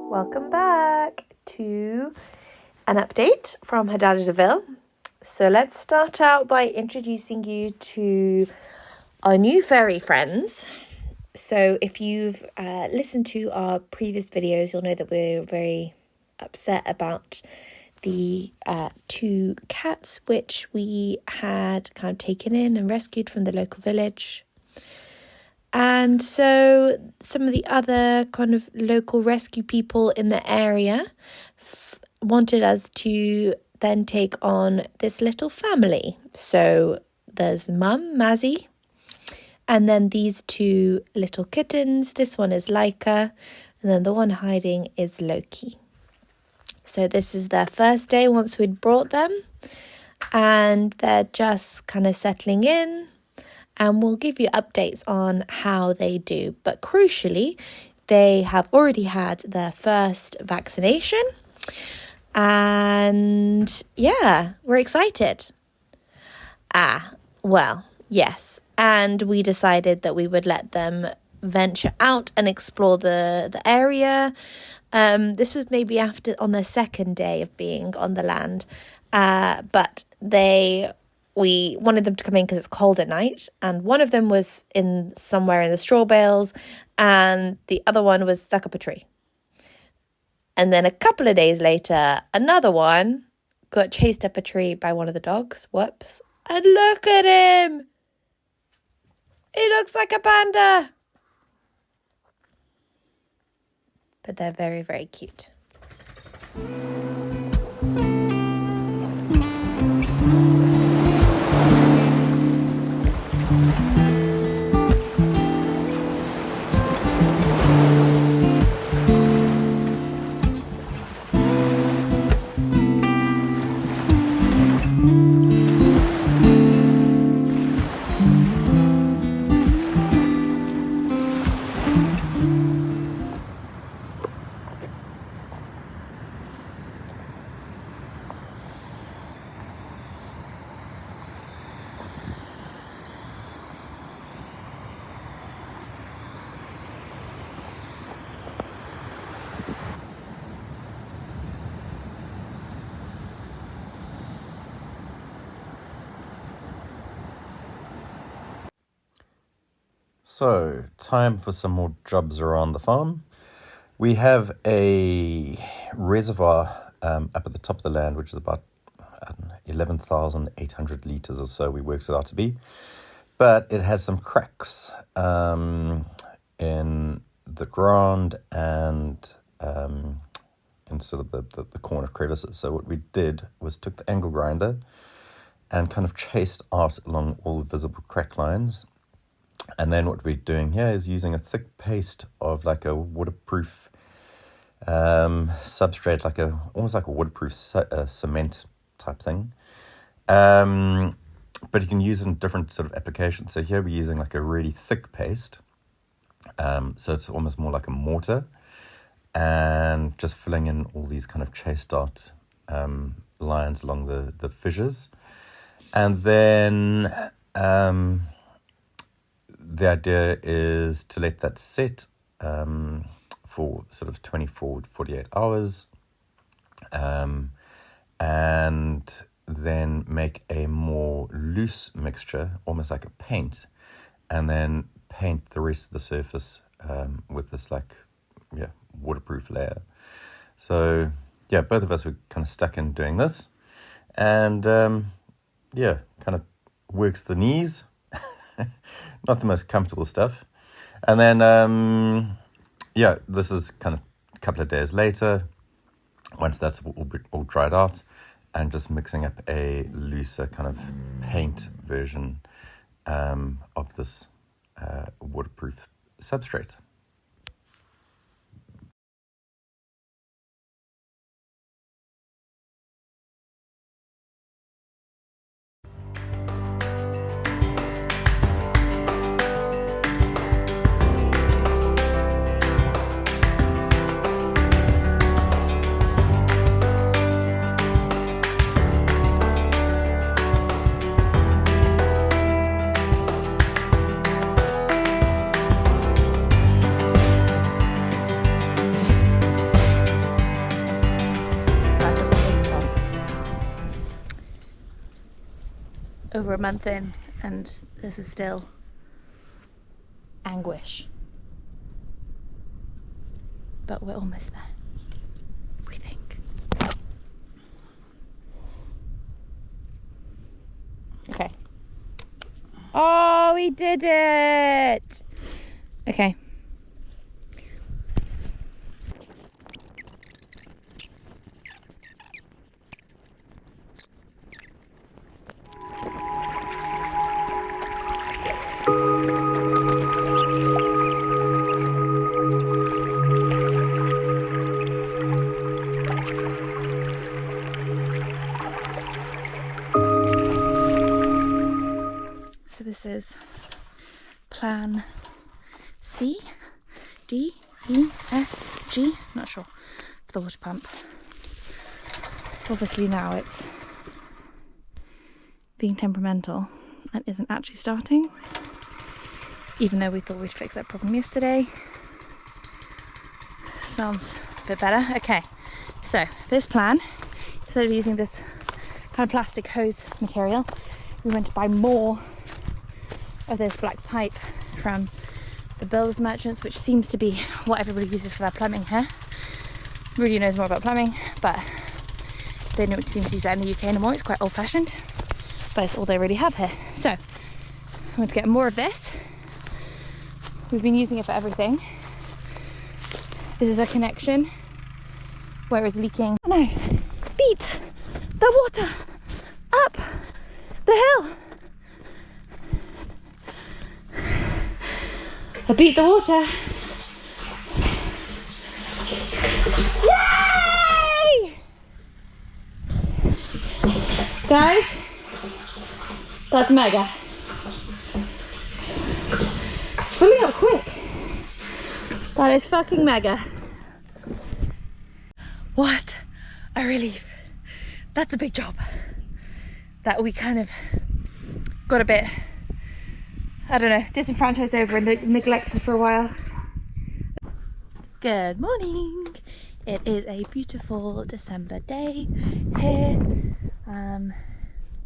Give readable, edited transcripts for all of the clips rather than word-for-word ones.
Welcome back to an update from Haddad Deville. So let's start out by introducing you to our new furry friends. So if you've listened to our previous videos, you'll know that we're very upset about the two cats which we had kind of taken in and rescued from the local village. And so some of the other kind of local rescue people in the area wanted us to then take on this little family. So there's Mum, Mazzy, and then these two little kittens. This one is Laika, and then the one hiding is Loki. So this is their first day once we'd brought them, and they're just kind of settling in. And we'll give you updates on how they do. But crucially, they have already had their first vaccination. And yeah, we're excited. Well, yes. And we decided that we would let them venture out and explore the area. This was maybe on their second day of being on the land. But we wanted them to come in because it's cold at night, and one of them was somewhere in the straw bales, and the other one was stuck up a tree. And then a couple of days later, another one got chased up a tree by one of the dogs. Whoops. And look at him! He looks like a panda! But they're very, very cute. So, time for some more jobs around the farm. We have a reservoir up at the top of the land, which is about 11,800 litres or so, we worked it out to be. But it has some cracks in the ground and in sort of the corner crevices. So what we did was took the angle grinder and kind of chased out along all the visible crack lines. And then what we're doing here is using a thick paste of like a waterproof substrate, almost like a waterproof cement type thing. But you can use it in different sort of applications. So here we're using like a really thick paste. So it's almost more like a mortar, and just filling in all these kind of chased out lines along the fissures. And then the idea is to let that sit for sort of 24 to 48 hours, and then make a more loose mixture, almost like a paint, and then paint the rest of the surface with this waterproof layer. So yeah, both of us were kind of stuck in doing this, and kind of works the knees. Not the most comfortable stuff. And then, this is kind of a couple of days later, once that's all dried out, and just mixing up a looser kind of paint version of this waterproof substrate. over a month in, and this is still anguish. But we're almost there, we think. Okay. Oh, we did it! Okay. So this is plan C, D, E, F, G, not sure, for the water pump. Obviously now it's being temperamental and isn't actually starting, even though we thought we'd fix that problem yesterday. Sounds a bit better. Okay, so this plan, instead of using this kind of plastic hose material, we went to buy more of this black pipe from the builders merchants, which seems to be what everybody uses for their plumbing here. Really knows more about plumbing, but they don't seem to use that in the UK anymore. It's quite old-fashioned, but it's all they really have here. So I want to get more of this. We've been using it for everything. This is a connection where it's leaking. No, beat the water up the hill. I beat the water. Yay! Guys, that's mega. It's filling up quick. That is fucking mega. What a relief. That's a big job. That we kind of got a bit, I don't know, disenfranchised over and neglected for a while. Good morning. It is a beautiful December day here.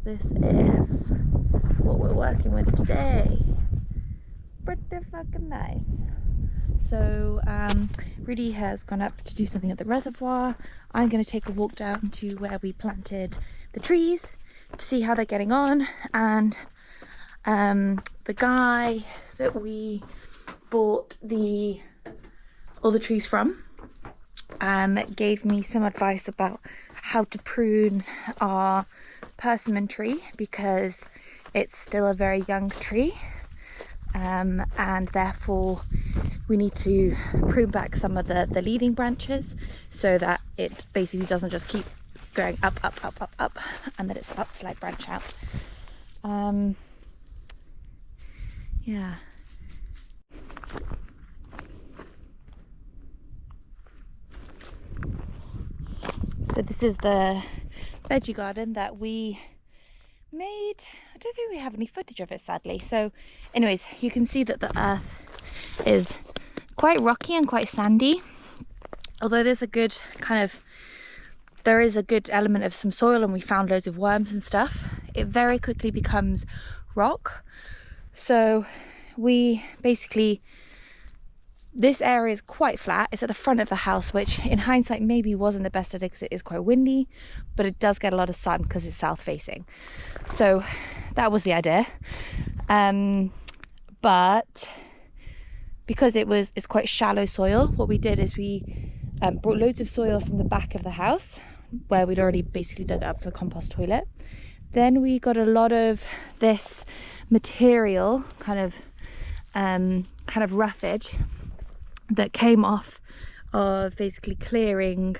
This is what we're working with today. Pretty fucking nice. So Rudy has gone up to do something at the reservoir. I'm going to take a walk down to where we planted the trees to see how they're getting on. And the guy that we bought all the trees from gave me some advice about how to prune our persimmon tree, because it's still a very young tree, and therefore we need to prune back some of the leading branches so that it basically doesn't just keep going up, and that it starts to like branch out. Yeah. So this is the veggie garden that we made. I don't think we have any footage of it, sadly. So anyways, you can see that the earth is quite rocky and quite sandy, although there is a good element of some soil, and we found loads of worms and stuff. It very quickly becomes rock. So we basically, this area is quite flat. It's at the front of the house, which in hindsight maybe wasn't the best idea because it is quite windy, but it does get a lot of sun because it's south facing. So that was the idea. But because it's quite shallow soil, what we did is we brought loads of soil from the back of the house where we'd already basically dug up the compost toilet. Then we got a lot of this material, kind of roughage that came off of basically clearing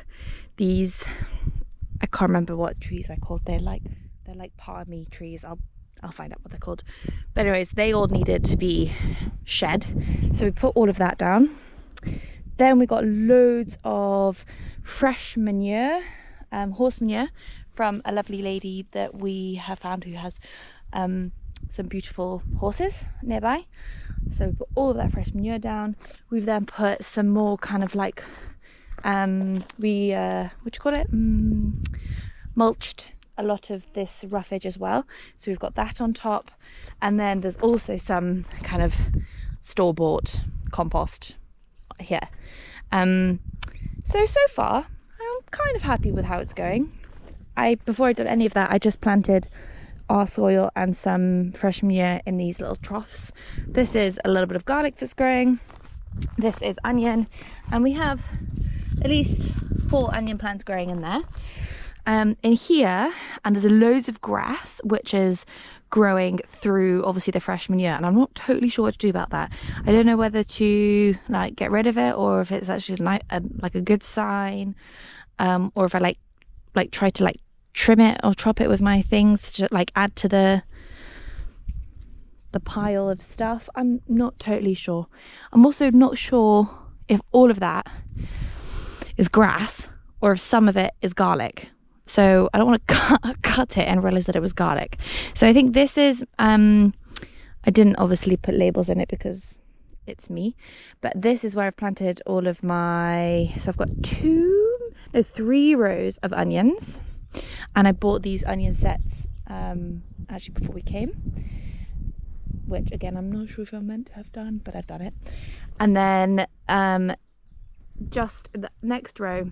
these, I can't remember what trees I called. They're like palmy trees. I'll find out what they're called. But anyways, they all needed to be shed, so we put all of that down. Then we got loads of fresh manure, horse manure, from a lovely lady that we have found who has some beautiful horses nearby. So we put all of that fresh manure down. We've then put some more kind of like mulched a lot of this roughage as well. So we've got that on top, and then there's also some kind of store-bought compost here. So far I'm kind of happy with how it's going. Before I did any of that, I just planted our soil and some fresh manure in these little troughs. This is a little bit of garlic that's growing. This is onion, and we have at least 4 onion plants growing in there. In here, and there's loads of grass which is growing through obviously the fresh manure, and I'm not totally sure what to do about that. I don't know whether to like get rid of it, or if it's actually like a good sign, or if I like try to like trim it or chop it with my things to like add to the pile of stuff. I'm not totally sure. I'm also not sure if all of that is grass or if some of it is garlic. So I don't want to cut it and realize that it was garlic. So I think this is, I didn't obviously put labels in it because it's me, but this is where I've planted all of my, so I've got 3 rows of onions, and I bought these onion sets actually before we came, which again I'm not sure if I'm meant to have done, but I've done it. And then just the next row,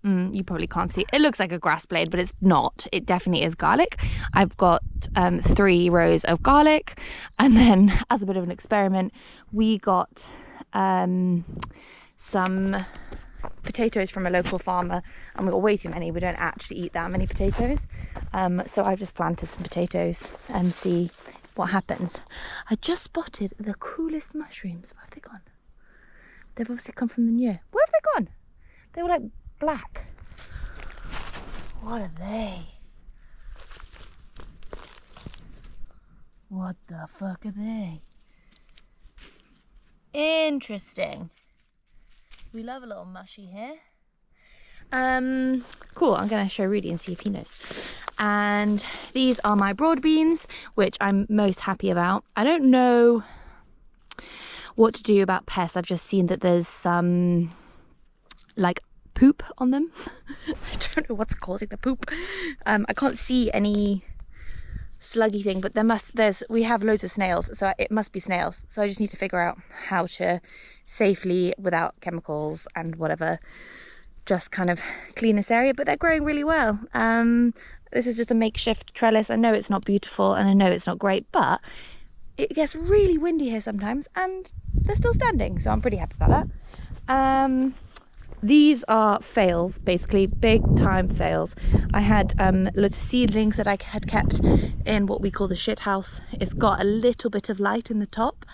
you probably can't see, it looks like a grass blade, but it's not. It definitely is garlic. I've got 3 rows of garlic, and then as a bit of an experiment we got some potatoes from a local farmer, and we got way too many. We don't actually eat that many potatoes, so I've just planted some potatoes and see what happens. I just spotted the coolest mushrooms. Where have they gone? They've obviously come from the new. Where have they gone? They were like black. What are they? What the fuck are they? Interesting. We love a little mushy here. Cool. I'm gonna show Rudy and see if he knows. And these are my broad beans, which I'm most happy about. I don't know what to do about pests. I've just seen that there's some like poop on them. I don't know what's causing the poop. I can't see any sluggy thing, but we have loads of snails, so it must be snails. So I just need to figure out how to safely, without chemicals and whatever, just kind of clean this area. But they're growing really well. This is just a makeshift trellis. I know it's not beautiful and I know it's not great, but it gets really windy here sometimes and they're still standing, so I'm pretty happy about that. These are fails, basically big time fails. I had loads of seedlings that I had kept in what we call the shit house. It's got a little bit of light in the top,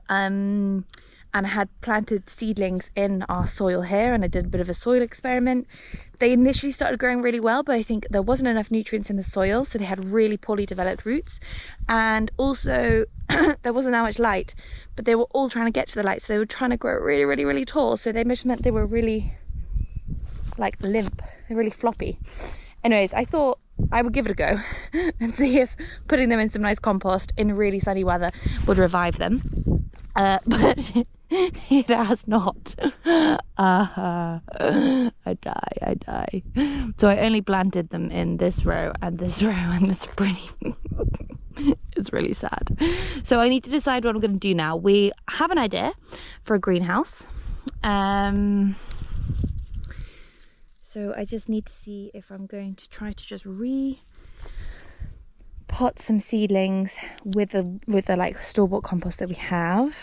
and I had planted seedlings in our soil here, and I did a bit of a soil experiment. They initially started growing really well, but I think there wasn't enough nutrients in the soil, so they had really poorly developed roots, and also there wasn't that much light, but they were all trying to get to the light, so they were trying to grow really, really, really tall, so they meant they were really like limp, they're really floppy. Anyways, I thought I would give it a go and see if putting them in some nice compost in really sunny weather would revive them, but it has not. I die. So I only planted them in this row and this row, and it's pretty it's really sad. So I need to decide what I'm going to do now. We have an idea for a greenhouse, so I just need to see if I'm going to try to just pot some seedlings with the like store-bought compost that we have,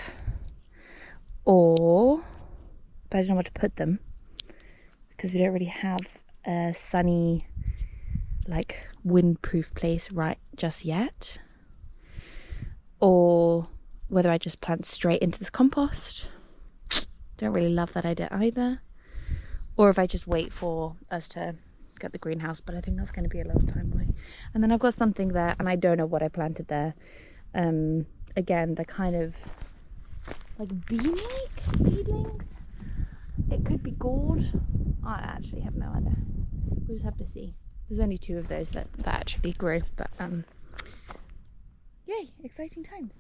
but I don't know where to put them because we don't really have a sunny, like windproof place right just yet, or whether I just plant straight into this compost. Don't really love that idea either, or if I just wait for us to get the greenhouse, but I think that's going to be a long time away. And then I've got something there, and I don't know what I planted there. Again, they're kind of like bean-like seedlings. It could be gourd. I actually have no idea. We'll just have to see. There's only 2 of those that actually grew, but yay, exciting times.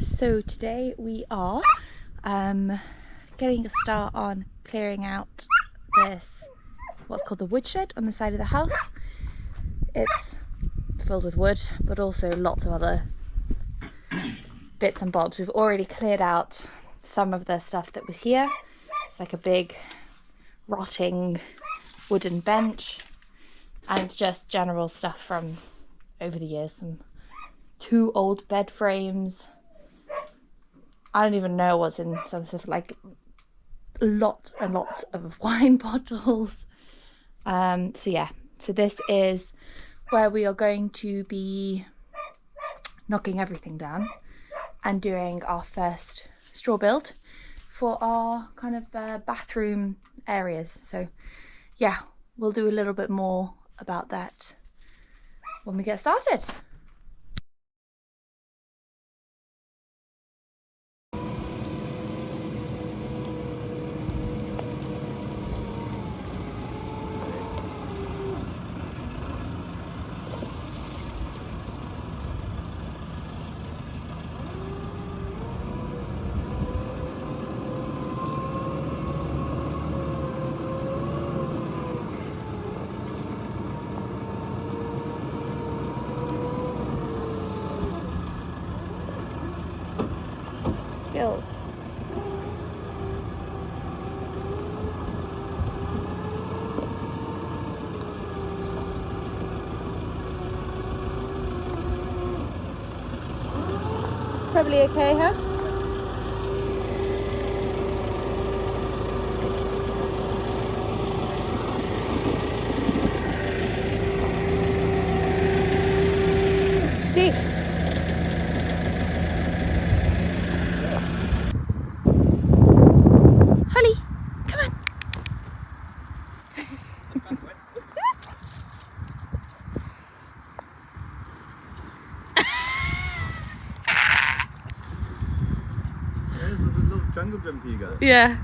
So today we are getting a start on clearing out this, what's called the woodshed on the side of the house. It's filled with wood, but also lots of other bits and bobs. We've already cleared out some of the stuff that was here. It's like a big rotting wooden bench and just general stuff from over the years. Some 2 old bed frames. I don't even know what's in some stuff, like lots and lots of wine bottles. So yeah, so this is where we are going to be knocking everything down and doing our first straw build for our kind of bathroom areas. So yeah, we'll do a little bit more about that when we get started. Skills. It's probably okay, huh? See? Holly, come on. There's a little jungle gym tiger. Yeah.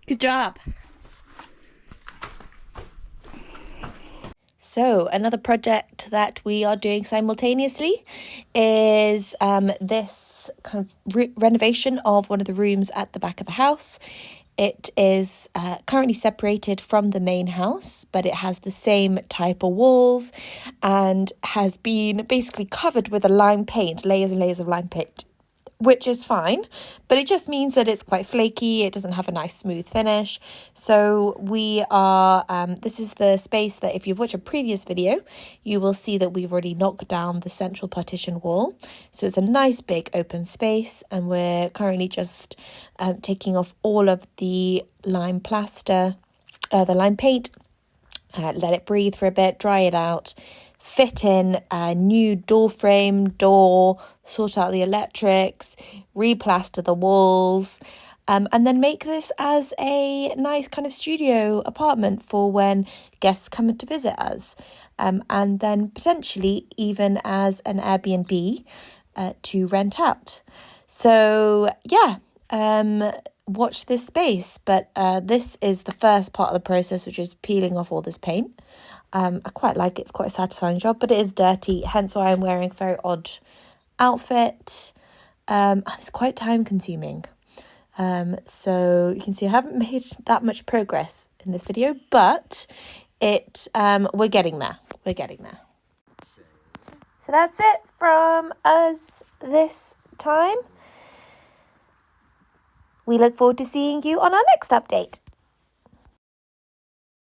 Good job. So another project that we are doing simultaneously is this kind of renovation of one of the rooms at the back of the house. It is currently separated from the main house, but it has the same type of walls and has been basically covered with a lime paint, layers and layers of lime paint, which is fine, but it just means that it's quite flaky. It doesn't have a nice smooth finish. So we are, this is the space that if you've watched a previous video, you will see that we've already knocked down the central partition wall. So it's a nice big open space, and we're currently just taking off all of the lime plaster, the lime paint, let it breathe for a bit, dry it out, fit in a new door frame, sort out the electrics, replaster the walls, and then make this as a nice kind of studio apartment for when guests come to visit us, and then potentially even as an Airbnb to rent out. So yeah, watch this space, but this is the first part of the process, which is peeling off all this paint. I quite like it. It's quite a satisfying job, but it is dirty, hence why I'm wearing a very odd outfit, and it's quite time consuming. So you can see I haven't made that much progress in this video, but we're getting there. So that's it from us this time. We look forward to seeing you on our next update.